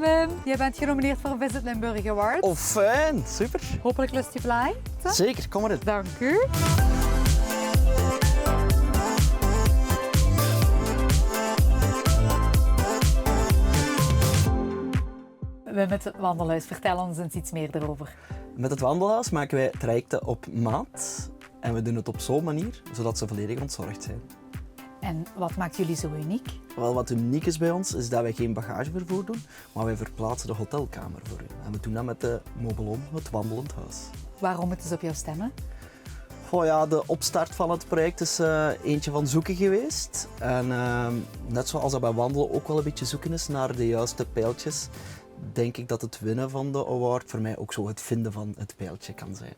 Wim, jij bent genomineerd voor een Visit Limburg Award. Oh, fijn. Super. Hopelijk lust je blij. Zeker, kom maar in. Dank u. Wim, het Wandelhuis, vertel ons eens iets meer erover. Met het Wandelhuis maken wij trajecten op maat. En we doen het op zo'n manier, zodat ze volledig ontzorgd zijn. En wat maakt jullie zo uniek? Wel, wat uniek is bij ons, is dat wij geen bagagevervoer doen, maar wij verplaatsen de hotelkamer voor u. En we doen dat met de Mobilon, het wandelend huis. Waarom moeten ze op jou stemmen? Oh ja, de opstart van het project is eentje van zoeken geweest. En net zoals dat bij wandelen ook wel een beetje zoeken is naar de juiste pijltjes, denk ik dat het winnen van de award voor mij ook zo het vinden van het pijltje kan zijn.